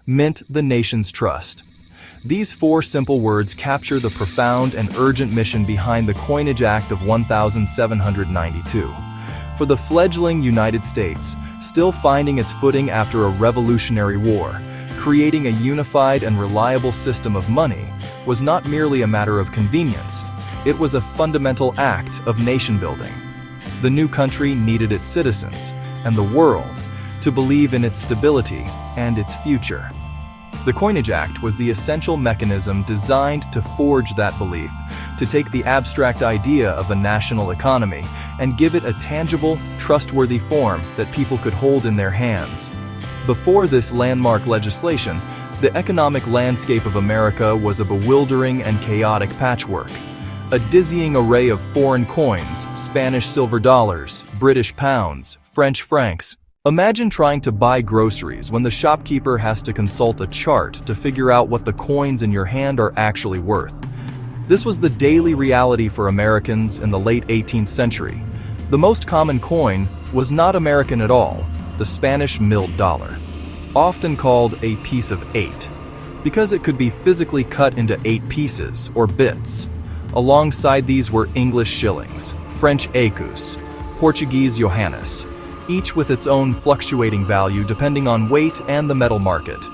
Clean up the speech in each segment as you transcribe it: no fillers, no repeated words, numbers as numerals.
mint the nation's trust. These four simple words capture the profound and urgent mission behind the Coinage Act of 1792. For the fledgling United States, still finding its footing after a revolutionary war, creating a unified and reliable system of money was not merely a matter of convenience, it was a fundamental act of nation-building. The new country needed its citizens, and the world, to believe in its stability and its future. The Coinage Act was the essential mechanism designed to forge that belief, to take the abstract idea of a national economy and give it a tangible, trustworthy form that people could hold in their hands. Before this landmark legislation, the economic landscape of America was a bewildering and chaotic patchwork. A dizzying array of foreign coins, Spanish silver dollars, British pounds, French francs. Imagine trying to buy groceries when the shopkeeper has to consult a chart to figure out what the coins in your hand are actually worth. This was the daily reality for Americans in the late 18th century. The most common coin was not American at all, the Spanish milled dollar, often called a piece of 8, because it could be physically cut into 8 pieces or bits. Alongside these were English shillings, French écus, Portuguese Johannes, each with its own fluctuating value depending on weight and the metal market.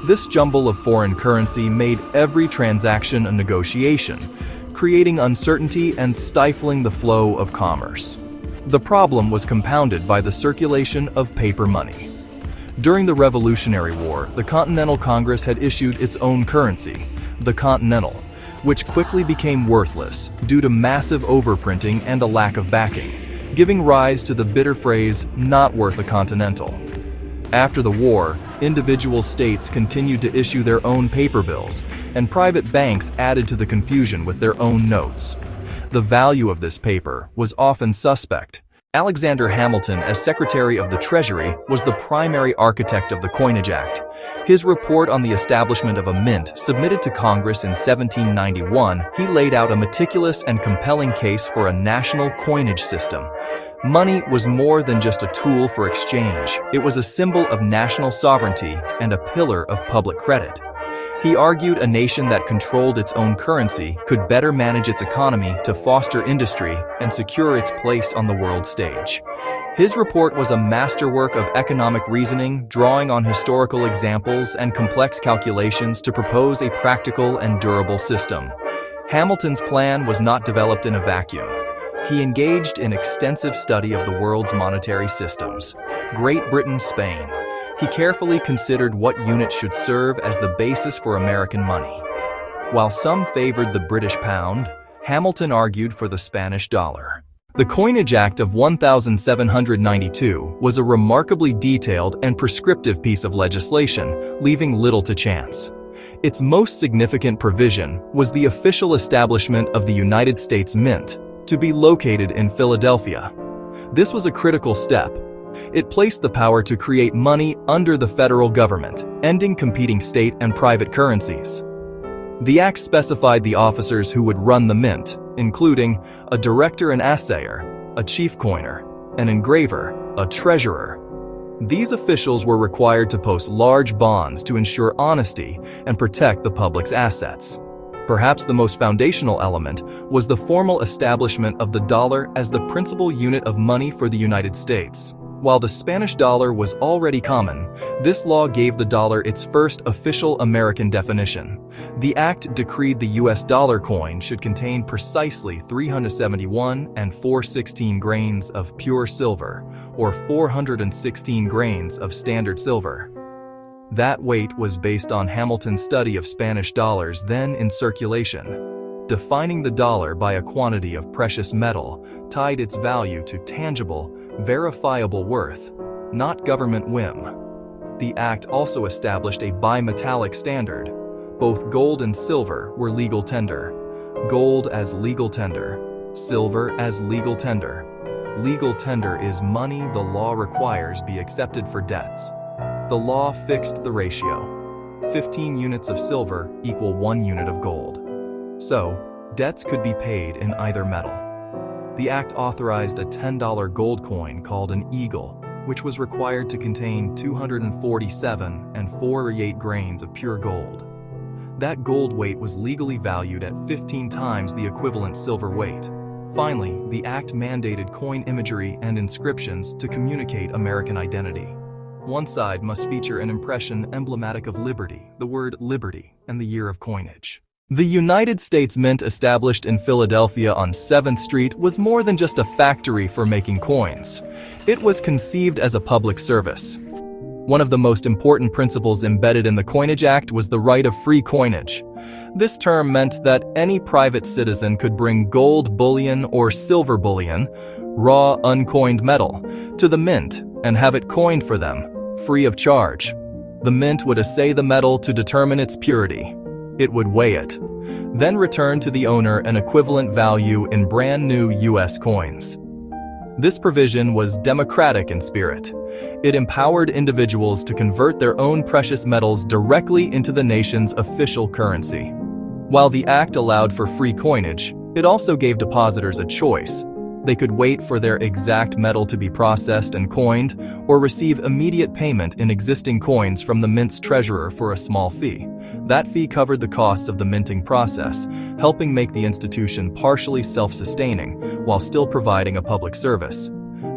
This jumble of foreign currency made every transaction a negotiation, creating uncertainty and stifling the flow of commerce. The problem was compounded by the circulation of paper money. During the Revolutionary War, the Continental Congress had issued its own currency, the Continental, which quickly became worthless due to massive overprinting and a lack of backing, giving rise to the bitter phrase, "not worth a continental." After the war, individual states continued to issue their own paper bills, and private banks added to the confusion with their own notes. The value of this paper was often suspect. Alexander Hamilton, as Secretary of the Treasury, was the primary architect of the Coinage Act. His report on the establishment of a mint, submitted to Congress in 1791, he laid out a meticulous and compelling case for a national coinage system. Money was more than just a tool for exchange. It was a symbol of national sovereignty and a pillar of public credit. He argued a nation that controlled its own currency could better manage its economy to foster industry and secure its place on the world stage. His report was a masterwork of economic reasoning, drawing on historical examples and complex calculations to propose a practical and durable system. Hamilton's plan was not developed in a vacuum. He engaged in extensive study of the world's monetary systems, Great Britain, Spain. He carefully considered what unit should serve as the basis for American money. While some favored the British pound, Hamilton argued for the Spanish dollar. The Coinage Act of 1792 was a remarkably detailed and prescriptive piece of legislation, leaving little to chance. Its most significant provision was the official establishment of the United States Mint, to be located in Philadelphia. This was a critical step. It placed the power to create money under the federal government, ending competing state and private currencies. The act specified the officers who would run the mint, including a director and assayer, a chief coiner, an engraver, a treasurer. These officials were required to post large bonds to ensure honesty and protect the public's assets. Perhaps the most foundational element was the formal establishment of the dollar as the principal unit of money for the United States. While the Spanish dollar was already common, this law gave the dollar its first official American definition. The act decreed the U.S. dollar coin should contain precisely 371 and 4/16 grains of pure silver, or 416 grains of standard silver. That weight was based on Hamilton's study of Spanish dollars then in circulation. Defining the dollar by a quantity of precious metal tied its value to tangible, verifiable worth, not government whim. The act also established a bimetallic standard. Both gold and silver were legal tender. Gold as legal tender, silver as legal tender. Legal tender is money the law requires be accepted for debts. The law fixed the ratio. 15 units of silver equal 1 unit of gold. So, debts could be paid in either metal. The act authorized a $10 gold coin called an eagle, which was required to contain 247 and 48 grains of pure gold. That gold weight was legally valued at 15 times the equivalent silver weight. Finally, the act mandated coin imagery and inscriptions to communicate American identity. One side must feature an impression emblematic of liberty, the word liberty, and the year of coinage. The United States Mint, established in Philadelphia on 7th Street, was more than just a factory for making coins. It was conceived as a public service. One of the most important principles embedded in the Coinage Act was the right of free coinage. This term meant that any private citizen could bring gold bullion or silver bullion, raw uncoined metal, to the mint and have it coined for them, free of charge. The mint would assay the metal to determine its purity. It would weigh it, then return to the owner an equivalent value in brand new U.S. coins. This provision was democratic in spirit. It empowered individuals to convert their own precious metals directly into the nation's official currency. While the act allowed for free coinage, it also gave depositors a choice. They could wait for their exact metal to be processed and coined, or receive immediate payment in existing coins from the mint's treasurer for a small fee. That fee covered the costs of the minting process, helping make the institution partially self-sustaining while still providing a public service.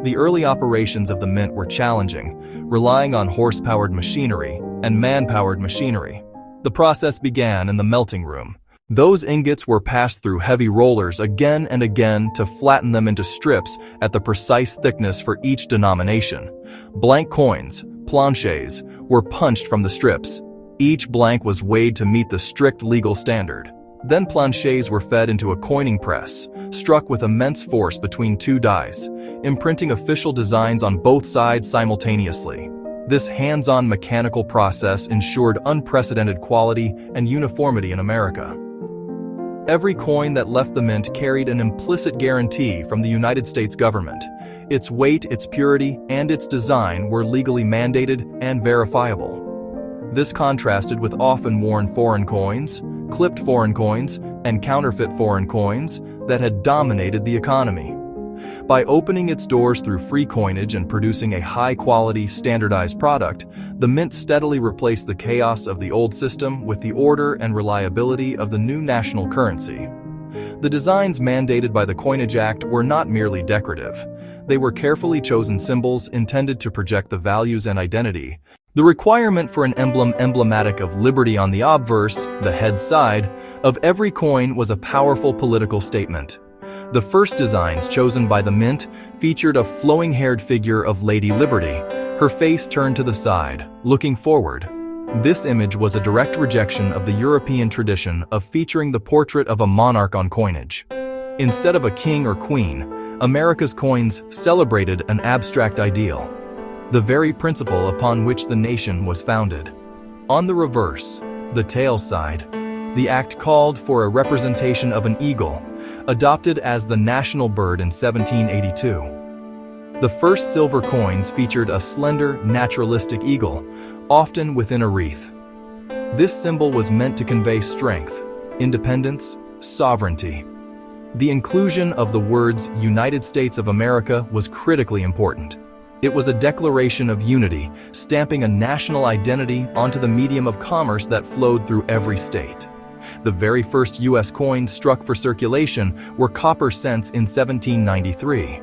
The early operations of the mint were challenging, relying on horse-powered machinery and man-powered machinery. The process began in the melting room. Those ingots were passed through heavy rollers again and again to flatten them into strips at the precise thickness for each denomination. Blank coins, planches, were punched from the strips. Each blank was weighed to meet the strict legal standard. Then planches were fed into a coining press, struck with immense force between two dies, imprinting official designs on both sides simultaneously. This hands-on mechanical process ensured unprecedented quality and uniformity in America. Every coin that left the mint carried an implicit guarantee from the United States government. Its weight, its purity, and its design were legally mandated and verifiable. This contrasted with often worn foreign coins, clipped foreign coins, and counterfeit foreign coins that had dominated the economy. By opening its doors through free coinage and producing a high-quality, standardized product, the mint steadily replaced the chaos of the old system with the order and reliability of the new national currency. The designs mandated by the Coinage Act were not merely decorative. They were carefully chosen symbols intended to project the values and identity. The requirement for an emblem emblematic of liberty on the obverse, the head side, of every coin was a powerful political statement. The first designs chosen by the mint featured a flowing-haired figure of Lady Liberty, her face turned to the side, looking forward. This image was a direct rejection of the European tradition of featuring the portrait of a monarch on coinage. Instead of a king or queen, America's coins celebrated an abstract ideal, the very principle upon which the nation was founded. On the reverse, the tail side, the act called for a representation of an eagle, adopted as the national bird in 1782. The first silver coins featured a slender, naturalistic eagle, often within a wreath. This symbol was meant to convey strength, independence, sovereignty. The inclusion of the words United States of America was critically important. It was a declaration of unity, stamping a national identity onto the medium of commerce that flowed through every state. The very first U.S. coins struck for circulation were copper cents in 1793.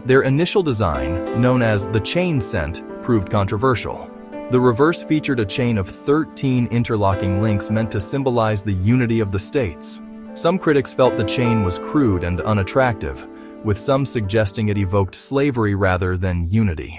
Their initial design, known as the chain cent, proved controversial. The reverse featured a chain of 13 interlocking links meant to symbolize the unity of the states. Some critics felt the chain was crude and unattractive, with some suggesting it evoked slavery rather than unity.